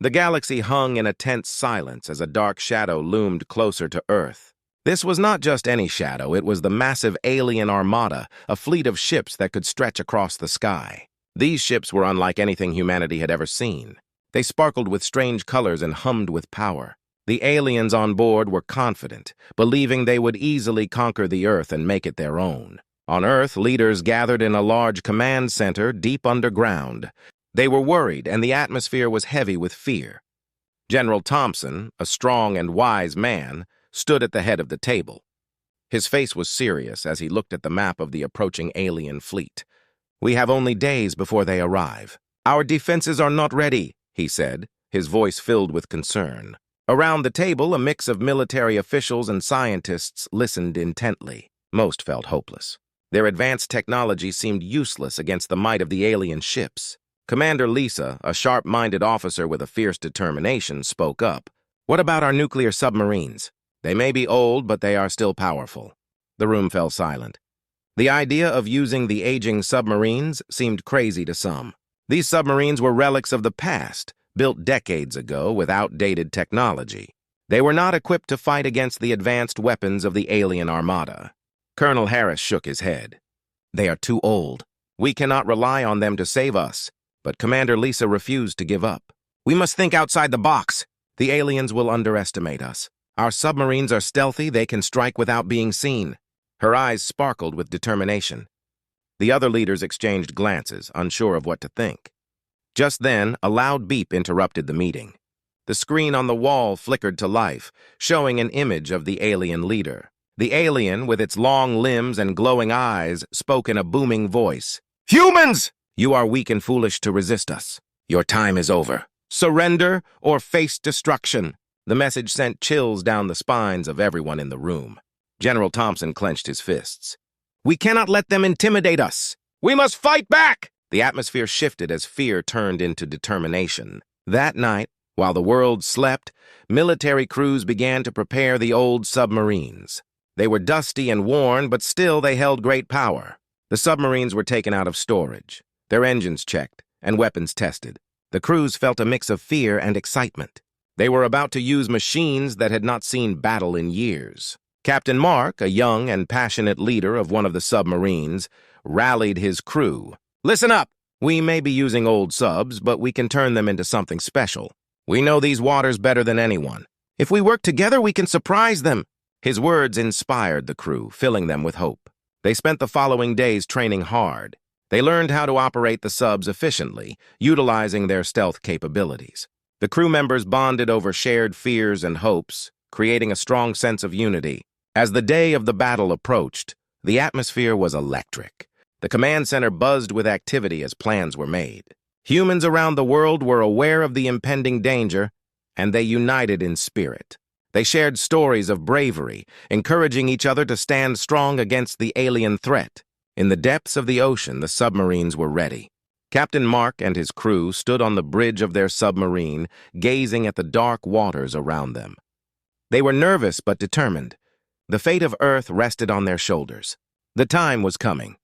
The galaxy hung in a tense silence as a dark shadow loomed closer to Earth. This was not just any shadow, it was the massive alien Armada, a fleet of ships that could stretch across the sky. These ships were unlike anything humanity had ever seen. They sparkled with strange colors and hummed with power. The aliens on board were confident, believing they would easily conquer the Earth and make it their own. On Earth, leaders gathered in a large command center deep underground. They were worried, and the atmosphere was heavy with fear. General Thompson, a strong and wise man, stood at the head of the table. His face was serious as he looked at the map of the approaching alien fleet. "We have only days before they arrive. Our defenses are not ready," he said, his voice filled with concern. Around the table, a mix of military officials and scientists listened intently. Most felt hopeless. Their advanced technology seemed useless against the might of the alien ships. Commander Lisa, a sharp-minded officer with a fierce determination, spoke up. "What about our nuclear submarines? They may be old, but they are still powerful." The room fell silent. The idea of using the aging submarines seemed crazy to some. These submarines were relics of the past, built decades ago with outdated technology. They were not equipped to fight against the advanced weapons of the alien Armada. Colonel Harris shook his head. "They are too old. We cannot rely on them to save us." But Commander Lisa refused to give up. "We must think outside the box. The aliens will underestimate us. Our submarines are stealthy, they can strike without being seen." Her eyes sparkled with determination. The other leaders exchanged glances, unsure of what to think. Just then, a loud beep interrupted the meeting. The screen on the wall flickered to life, showing an image of the alien leader. The alien, with its long limbs and glowing eyes, spoke in a booming voice. "Humans! You are weak and foolish to resist us. Your time is over. Surrender or face destruction." The message sent chills down the spines of everyone in the room. General Thompson clenched his fists. "We cannot let them intimidate us. We must fight back!" The atmosphere shifted as fear turned into determination. That night, while the world slept, military crews began to prepare the old submarines. They were dusty and worn, but still they held great power. The submarines were taken out of storage, their engines checked, and weapons tested. The crews felt a mix of fear and excitement. They were about to use machines that had not seen battle in years. Captain Mark, a young and passionate leader of one of the submarines, rallied his crew. "Listen up! We may be using old subs, but we can turn them into something special. We know these waters better than anyone. If we work together, we can surprise them." His words inspired the crew, filling them with hope. They spent the following days training hard. They learned how to operate the subs efficiently, utilizing their stealth capabilities. The crew members bonded over shared fears and hopes, creating a strong sense of unity. As the day of the battle approached, the atmosphere was electric. The command center buzzed with activity as plans were made. Humans around the world were aware of the impending danger, and they united in spirit. They shared stories of bravery, encouraging each other to stand strong against the alien threat. In the depths of the ocean, the submarines were ready. Captain Mark and his crew stood on the bridge of their submarine, gazing at the dark waters around them. They were nervous but determined. The fate of Earth rested on their shoulders. The time was coming.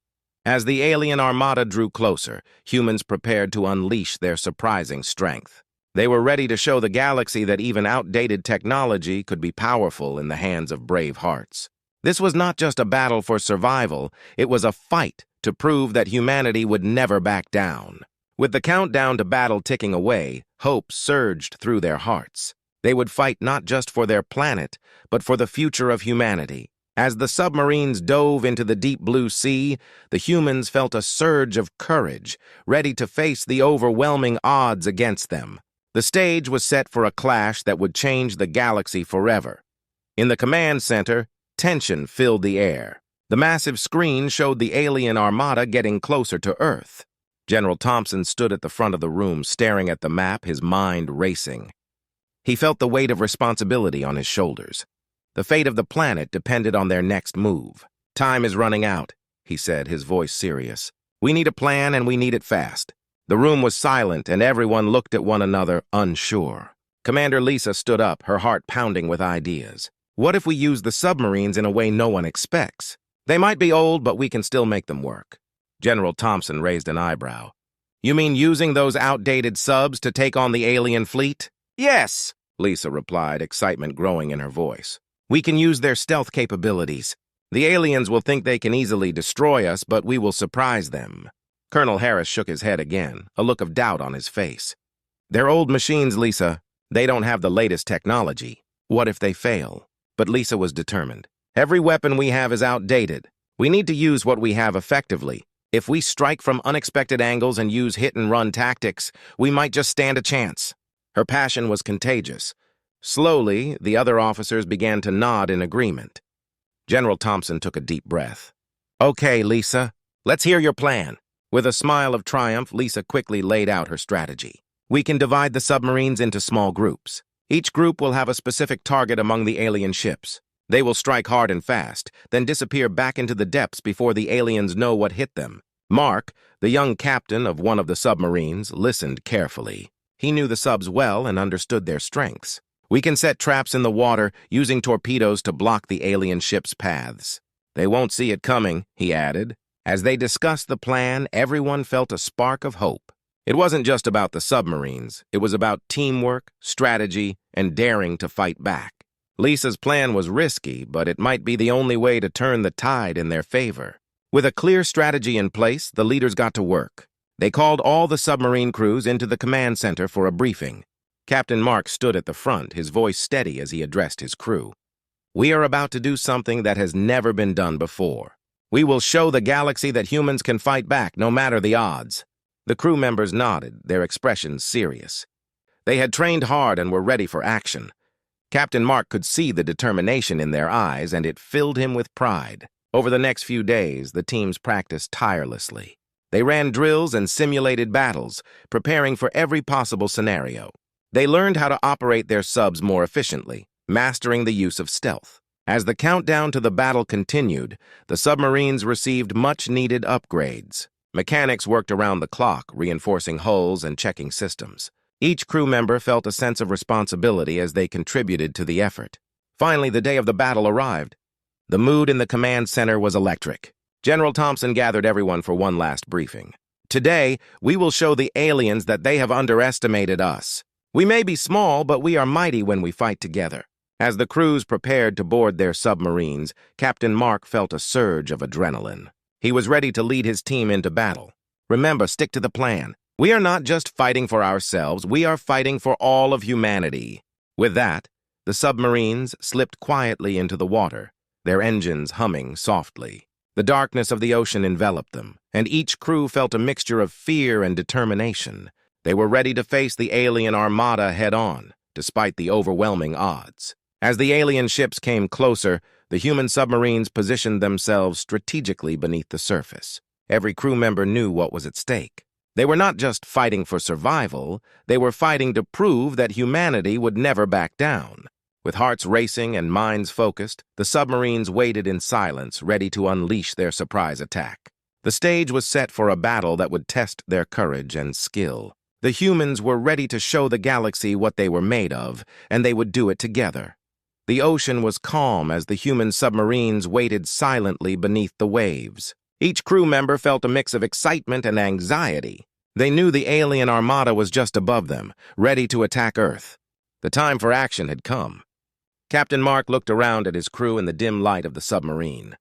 As the alien Armada drew closer, humans prepared to unleash their surprising strength. They were ready to show the galaxy that even outdated technology could be powerful in the hands of brave hearts. This was not just a battle for survival, it was a fight to prove that humanity would never back down. With the countdown to battle ticking away, hope surged through their hearts. They would fight not just for their planet, but for the future of humanity. As the submarines dove into the deep blue sea, the humans felt a surge of courage, ready to face the overwhelming odds against them. The stage was set for a clash that would change the galaxy forever. In the command center, tension filled the air. The massive screen showed the alien Armada getting closer to Earth. General Thompson stood at the front of the room, staring at the map, his mind racing. He felt the weight of responsibility on his shoulders. The fate of the planet depended on their next move. "Time is running out," he said, his voice serious. "We need a plan, and we need it fast." The room was silent, and everyone looked at one another, unsure. Commander Lisa stood up, her heart pounding with ideas. "What if we use the submarines in a way no one expects? They might be old, but we can still make them work." General Thompson raised an eyebrow. You mean using those outdated subs to take on the alien fleet? Yes, Lisa replied, excitement growing in her voice. We can use their stealth capabilities. The aliens will think they can easily destroy us, but we will surprise them. Colonel Harris shook his head again, a look of doubt on his face. They're old machines, Lisa. They don't have the latest technology. What if they fail? But Lisa was determined. Every weapon we have is outdated. We need to use what we have effectively. If we strike from unexpected angles and use hit-and-run tactics, we might just stand a chance. Her passion was contagious. Slowly, the other officers began to nod in agreement. General Thompson took a deep breath. Okay, Lisa, let's hear your plan. With a smile of triumph, Lisa quickly laid out her strategy. We can divide the submarines into small groups. Each group will have a specific target among the alien ships. They will strike hard and fast, then disappear back into the depths before the aliens know what hit them. Mark, the young captain of one of the submarines, listened carefully. He knew the subs well and understood their strengths. We can set traps in the water using torpedoes to block the alien ships' paths. They won't see it coming, he added. As they discussed the plan, everyone felt a spark of hope. It wasn't just about the submarines. It was about teamwork, strategy, and daring to fight back. Lisa's plan was risky, but it might be the only way to turn the tide in their favor. With a clear strategy in place, the leaders got to work. They called all the submarine crews into the command center for a briefing. Captain Mark stood at the front, his voice steady as he addressed his crew. We are about to do something that has never been done before. We will show the galaxy that humans can fight back, no matter the odds. The crew members nodded, their expressions serious. They had trained hard and were ready for action. Captain Mark could see the determination in their eyes, and it filled him with pride. Over the next few days, the teams practiced tirelessly. They ran drills and simulated battles, preparing for every possible scenario. They learned how to operate their subs more efficiently, mastering the use of stealth. As the countdown to the battle continued, the submarines received much-needed upgrades. Mechanics worked around the clock, reinforcing hulls and checking systems. Each crew member felt a sense of responsibility as they contributed to the effort. Finally, the day of the battle arrived. The mood in the command center was electric. General Thompson gathered everyone for one last briefing. Today, we will show the aliens that they have underestimated us. We may be small, but we are mighty when we fight together. As the crews prepared to board their submarines, Captain Mark felt a surge of adrenaline. He was ready to lead his team into battle. Remember, stick to the plan. We are not just fighting for ourselves, we are fighting for all of humanity. With that, the submarines slipped quietly into the water, their engines humming softly. The darkness of the ocean enveloped them, and each crew felt a mixture of fear and determination. They were ready to face the alien armada head-on, despite the overwhelming odds. As the alien ships came closer, the human submarines positioned themselves strategically beneath the surface. Every crew member knew what was at stake. They were not just fighting for survival, they were fighting to prove that humanity would never back down. With hearts racing and minds focused, the submarines waited in silence, ready to unleash their surprise attack. The stage was set for a battle that would test their courage and skill. The humans were ready to show the galaxy what they were made of, and they would do it together. The ocean was calm as the human submarines waited silently beneath the waves. Each crew member felt a mix of excitement and anxiety. They knew the alien armada was just above them, ready to attack Earth. The time for action had come. Captain Mark looked around at his crew in the dim light of the submarine.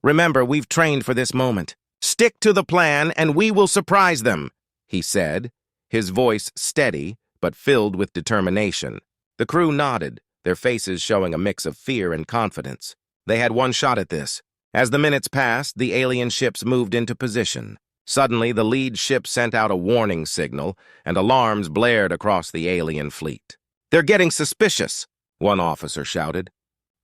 Remember, we've trained for this moment. Stick to the plan, and we will surprise them, he said, his voice steady but filled with determination. The crew nodded, their faces showing a mix of fear and confidence. They had one shot at this. As the minutes passed, the alien ships moved into position. Suddenly, the lead ship sent out a warning signal, and alarms blared across the alien fleet. "They're getting suspicious," one officer shouted.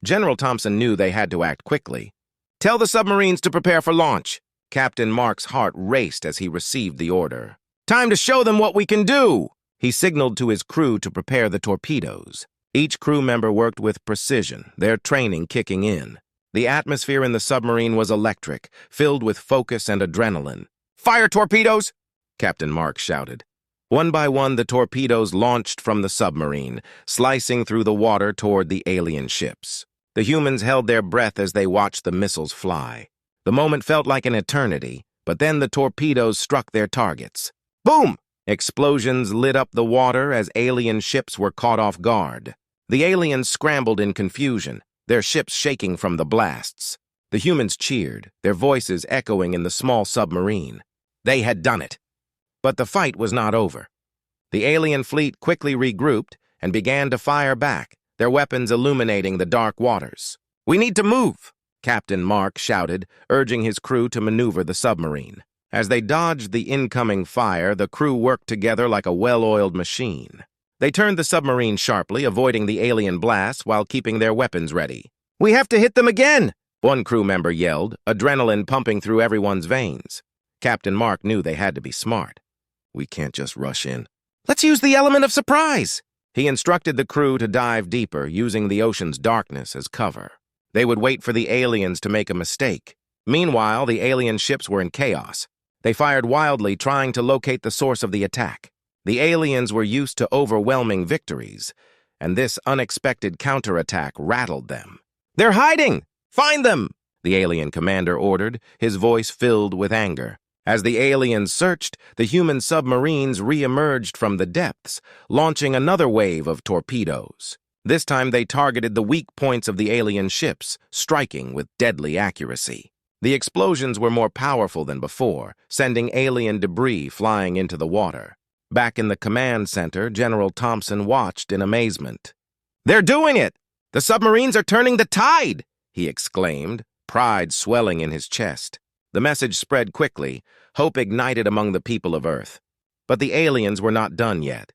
General Thompson knew they had to act quickly. "Tell the submarines to prepare for launch." Captain Mark's heart raced as he received the order. "Time to show them what we can do!" He signaled to his crew to prepare the torpedoes. Each crew member worked with precision, their training kicking in. The atmosphere in the submarine was electric, filled with focus and adrenaline. "Fire torpedoes!" Captain Mark shouted. One by one, the torpedoes launched from the submarine, slicing through the water toward the alien ships. The humans held their breath as they watched the missiles fly. The moment felt like an eternity, but then the torpedoes struck their targets. Boom! Explosions lit up the water as alien ships were caught off guard. The aliens scrambled in confusion, their ships shaking from the blasts. The humans cheered, their voices echoing in the small submarine. They had done it. But the fight was not over. The alien fleet quickly regrouped and began to fire back, their weapons illuminating the dark waters. "We need to move!" Captain Mark shouted, urging his crew to maneuver the submarine. As they dodged the incoming fire, the crew worked together like a well-oiled machine. They turned the submarine sharply, avoiding the alien blasts while keeping their weapons ready. "We have to hit them again!" one crew member yelled, adrenaline pumping through everyone's veins. Captain Mark knew they had to be smart. "We can't just rush in. Let's use the element of surprise!" He instructed the crew to dive deeper, using the ocean's darkness as cover. They would wait for the aliens to make a mistake. Meanwhile, the alien ships were in chaos. They fired wildly, trying to locate the source of the attack. The aliens were used to overwhelming victories, and this unexpected counterattack rattled them. "They're hiding! Find them!" the alien commander ordered, his voice filled with anger. As the aliens searched, the human submarines re-emerged from the depths, launching another wave of torpedoes. This time they targeted the weak points of the alien ships, striking with deadly accuracy. The explosions were more powerful than before, sending alien debris flying into the water. Back in the command center, General Thompson watched in amazement. "They're doing it! The submarines are turning the tide!" he exclaimed, pride swelling in his chest. The message spread quickly, hope ignited among the people of Earth. But the aliens were not done yet.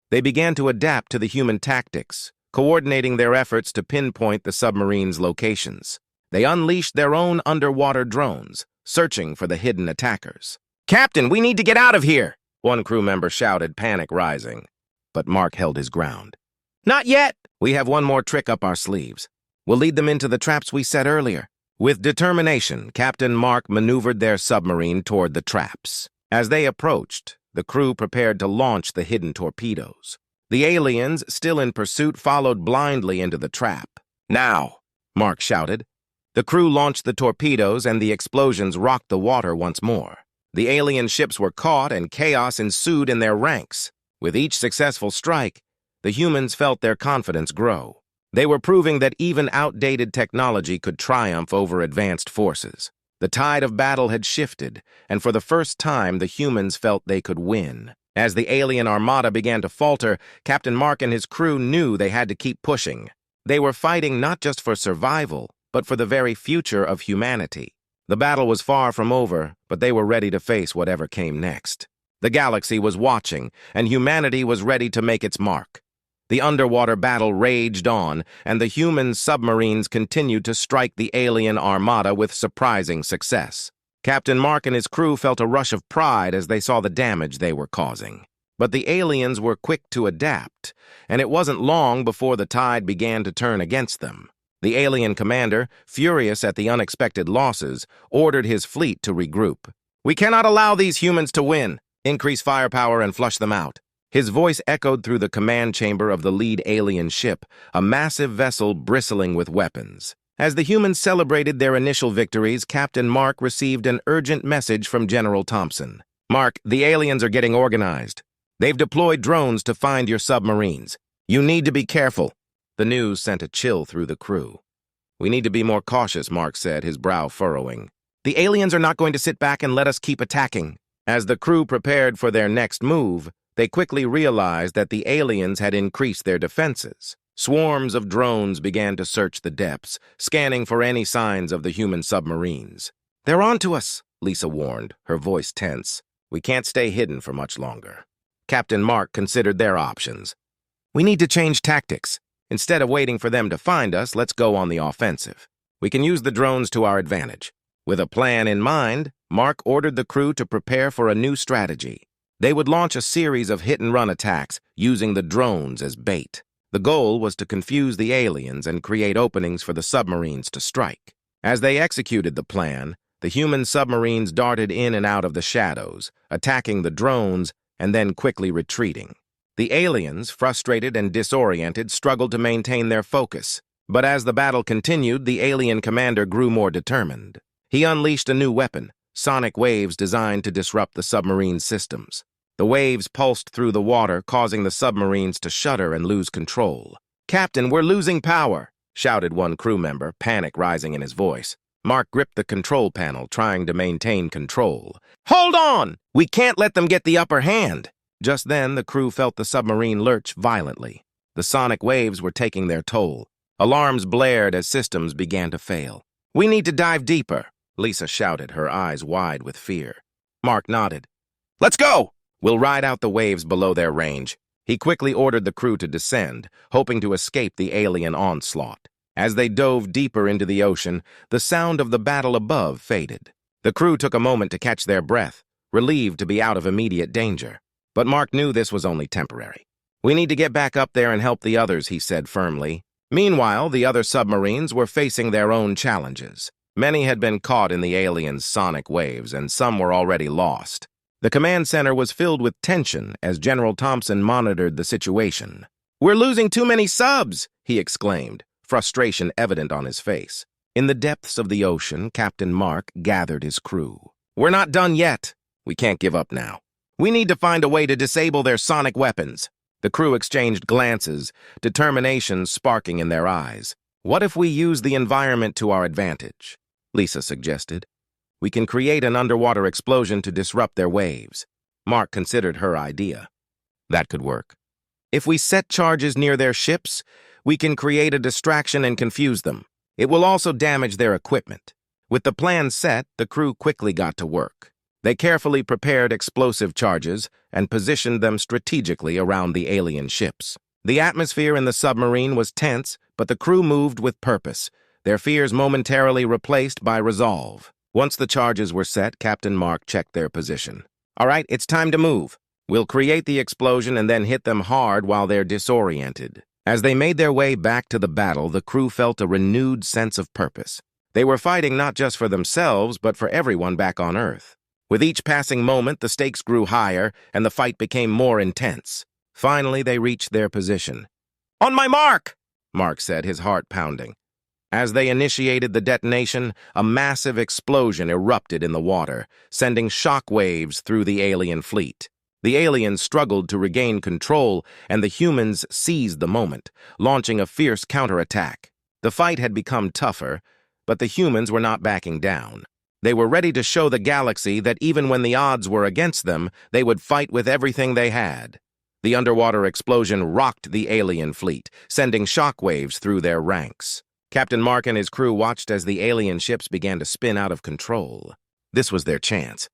They began to adapt to the human tactics, coordinating their efforts to pinpoint the submarines' locations. They unleashed their own underwater drones, searching for the hidden attackers. "Captain, we need to get out of here!" one crew member shouted, panic rising. But Mark held his ground. "Not yet! We have one more trick up our sleeves. We'll lead them into the traps we set earlier." With determination, Captain Mark maneuvered their submarine toward the traps. As they approached, the crew prepared to launch the hidden torpedoes. The aliens, still in pursuit, followed blindly into the trap. "Now!" Mark shouted. The crew launched the torpedoes, and the explosions rocked the water once more. The alien ships were caught, and chaos ensued in their ranks. With each successful strike, the humans felt their confidence grow. They were proving that even outdated technology could triumph over advanced forces. The tide of battle had shifted, and for the first time, the humans felt they could win. As the alien armada began to falter, Captain Mark and his crew knew they had to keep pushing. They were fighting not just for survival, but for the very future of humanity. The battle was far from over, but they were ready to face whatever came next. The galaxy was watching, and humanity was ready to make its mark. The underwater battle raged on, and the human submarines continued to strike the alien armada with surprising success. Captain Mark and his crew felt a rush of pride as they saw the damage they were causing. But the aliens were quick to adapt, and it wasn't long before the tide began to turn against them. The alien commander, furious at the unexpected losses, ordered his fleet to regroup. "We cannot allow these humans to win. Increase firepower and flush them out." His voice echoed through the command chamber of the lead alien ship, a massive vessel bristling with weapons. As the humans celebrated their initial victories, Captain Mark received an urgent message from General Thompson. "Mark, the aliens are getting organized. They've deployed drones to find your submarines. You need to be careful." The news sent a chill through the crew. "We need to be more cautious," Mark said, his brow furrowing. "The aliens are not going to sit back and let us keep attacking." As the crew prepared for their next move, they quickly realized that the aliens had increased their defenses. Swarms of drones began to search the depths, scanning for any signs of the human submarines. "They're onto us," Lisa warned, her voice tense. "We can't stay hidden for much longer." Captain Mark considered their options. "We need to change tactics. Instead of waiting for them to find us, let's go on the offensive. We can use the drones to our advantage." With a plan in mind, Mark ordered the crew to prepare for a new strategy. They would launch a series of hit-and-run attacks, using the drones as bait. The goal was to confuse the aliens and create openings for the submarines to strike. As they executed the plan, the human submarines darted in and out of the shadows, attacking the drones and then quickly retreating. The aliens, frustrated and disoriented, struggled to maintain their focus. But as the battle continued, the alien commander grew more determined. He unleashed a new weapon, sonic waves designed to disrupt the submarine systems. The waves pulsed through the water, causing the submarines to shudder and lose control. "Captain, we're losing power," shouted one crew member, panic rising in his voice. Mark gripped the control panel, trying to maintain control. "Hold on! We can't let them get the upper hand!" Just then, the crew felt the submarine lurch violently. The sonic waves were taking their toll. Alarms blared as systems began to fail. "We need to dive deeper," Lisa shouted, her eyes wide with fear. Mark nodded. "Let's go! We'll ride out the waves below their range." He quickly ordered the crew to descend, hoping to escape the alien onslaught. As they dove deeper into the ocean, the sound of the battle above faded. The crew took a moment to catch their breath, relieved to be out of immediate danger. But Mark knew this was only temporary. "We need to get back up there and help the others," he said firmly. Meanwhile, the other submarines were facing their own challenges. Many had been caught in the aliens' sonic waves, and some were already lost. The command center was filled with tension as General Thompson monitored the situation. "We're losing too many subs!" he exclaimed, frustration evident on his face. In the depths of the ocean, Captain Mark gathered his crew. "We're not done yet. We can't give up now. We need to find a way to disable their sonic weapons." The crew exchanged glances, determination sparking in their eyes. "What if we use the environment to our advantage?" Lisa suggested. "We can create an underwater explosion to disrupt their waves." Mark considered her idea. "That could work. If we set charges near their ships, we can create a distraction and confuse them. It will also damage their equipment." With the plan set, the crew quickly got to work. They carefully prepared explosive charges and positioned them strategically around the alien ships. The atmosphere in the submarine was tense, but the crew moved with purpose, their fears momentarily replaced by resolve. Once the charges were set, Captain Mark checked their position. "All right, it's time to move. We'll create the explosion and then hit them hard while they're disoriented." As they made their way back to the battle, the crew felt a renewed sense of purpose. They were fighting not just for themselves, but for everyone back on Earth. With each passing moment, the stakes grew higher, and the fight became more intense. Finally, they reached their position. "On my mark!" Mark said, his heart pounding. As they initiated the detonation, a massive explosion erupted in the water, sending shock waves through the alien fleet. The aliens struggled to regain control, and the humans seized the moment, launching a fierce counterattack. The fight had become tougher, but the humans were not backing down. They were ready to show the galaxy that even when the odds were against them, they would fight with everything they had. The underwater explosion rocked the alien fleet, sending shockwaves through their ranks. Captain Mark and his crew watched as the alien ships began to spin out of control. This was their chance.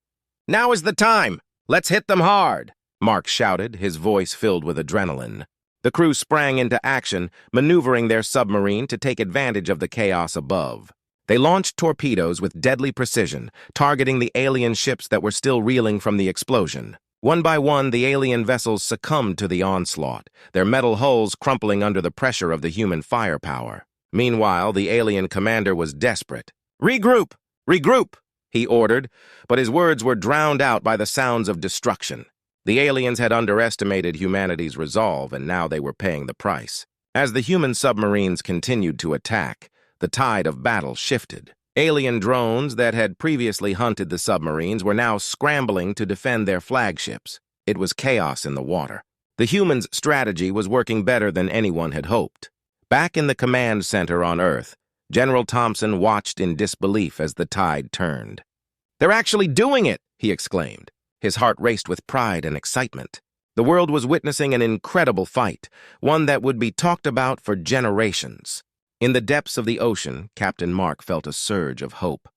"Now is the time! Let's hit them hard!" Mark shouted, his voice filled with adrenaline. The crew sprang into action, maneuvering their submarine to take advantage of the chaos above. They launched torpedoes with deadly precision, targeting the alien ships that were still reeling from the explosion. One by one, the alien vessels succumbed to the onslaught, their metal hulls crumpling under the pressure of the human firepower. Meanwhile, the alien commander was desperate. "Regroup! Regroup!" he ordered, but his words were drowned out by the sounds of destruction. The aliens had underestimated humanity's resolve, and now they were paying the price. As the human submarines continued to attack, the tide of battle shifted. Alien drones that had previously hunted the submarines were now scrambling to defend their flagships. It was chaos in the water. The humans' strategy was working better than anyone had hoped. Back in the command center on Earth, General Thompson watched in disbelief as the tide turned. "They're actually doing it!" he exclaimed. His heart raced with pride and excitement. The world was witnessing an incredible fight, one that would be talked about for generations. In the depths of the ocean, Captain Mark felt a surge of hope.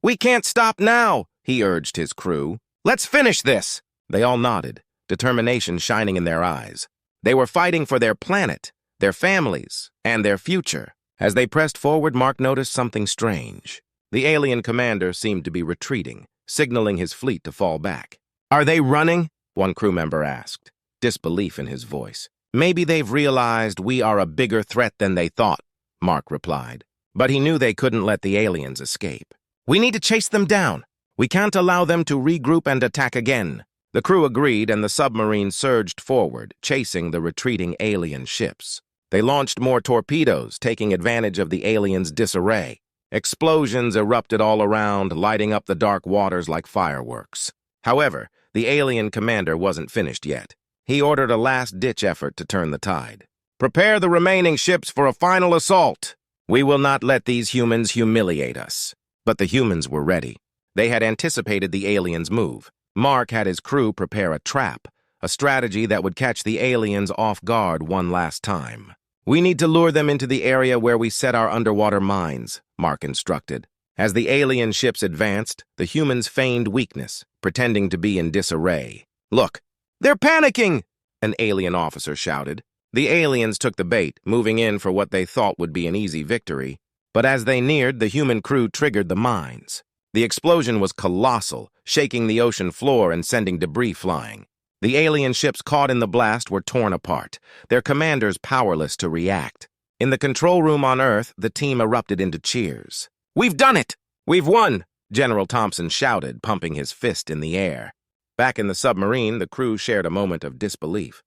"We can't stop now," he urged his crew. "Let's finish this!" They all nodded, determination shining in their eyes. They were fighting for their planet, their families, and their future. As they pressed forward, Mark noticed something strange. The alien commander seemed to be retreating, signaling his fleet to fall back. "Are they running?" one crew member asked, disbelief in his voice. "Maybe they've realized we are a bigger threat than they thought," Mark replied. But he knew they couldn't let the aliens escape. "We need to chase them down. We can't allow them to regroup and attack again." The crew agreed, and the submarine surged forward, chasing the retreating alien ships. They launched more torpedoes, taking advantage of the aliens' disarray. Explosions erupted all around, lighting up the dark waters like fireworks. However, The alien commander wasn't finished yet. He ordered a last-ditch effort to turn the tide. "Prepare the remaining ships for a final assault. We will not let these humans humiliate us." But the humans were ready. They had anticipated the aliens' move. Mark had his crew prepare a trap, a strategy that would catch the aliens off guard one last time. "We need to lure them into the area where we set our underwater mines," Mark instructed. As the alien ships advanced, the humans feigned weakness, pretending to be in disarray. "Look, they're panicking!" an alien officer shouted. The aliens took the bait, moving in for what they thought would be an easy victory. But as they neared, the human crew triggered the mines. The explosion was colossal, shaking the ocean floor and sending debris flying. The alien ships caught in the blast were torn apart, their commanders powerless to react. In the control room on Earth, the team erupted into cheers. "We've done it! We've won!" General Thompson shouted, pumping his fist in the air. Back in the submarine, the crew shared a moment of disbelief.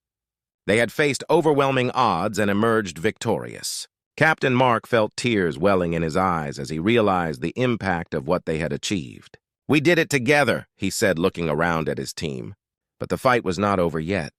They had faced overwhelming odds and emerged victorious. Captain Mark felt tears welling in his eyes as he realized the impact of what they had achieved. "We did it together," he said, looking around at his team. But the fight was not over yet.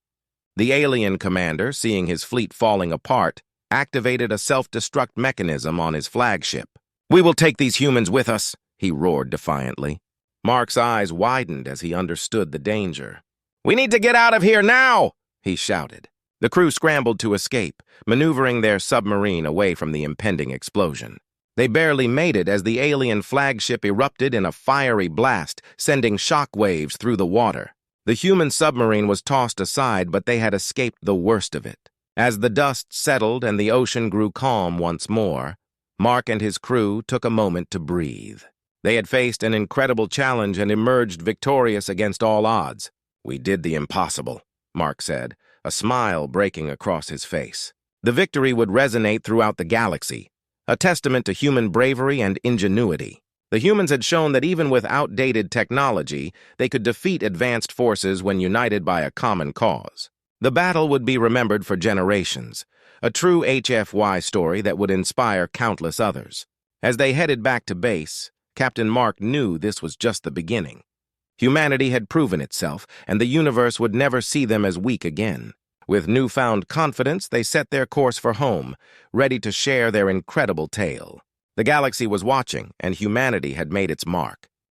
The alien commander, seeing his fleet falling apart, activated a self-destruct mechanism on his flagship. "We will take these humans with us," he roared defiantly. Mark's eyes widened as he understood the danger. "We need to get out of here now!" he shouted. The crew scrambled to escape, maneuvering their submarine away from the impending explosion. They barely made it as the alien flagship erupted in a fiery blast, sending shock waves through the water. The human submarine was tossed aside, but they had escaped the worst of it. As the dust settled and the ocean grew calm once more, Mark and his crew took a moment to breathe. They had faced an incredible challenge and emerged victorious against all odds. "We did the impossible," Mark said, a smile breaking across his face. The victory would resonate throughout the galaxy, a testament to human bravery and ingenuity. The humans had shown that even with outdated technology, they could defeat advanced forces when united by a common cause. The battle would be remembered for generations, a true HFY story that would inspire countless others. As they headed back to base, Captain Mark knew this was just the beginning. Humanity had proven itself, and the universe would never see them as weak again. With newfound confidence, they set their course for home, ready to share their incredible tale. The galaxy was watching, and humanity had made its mark.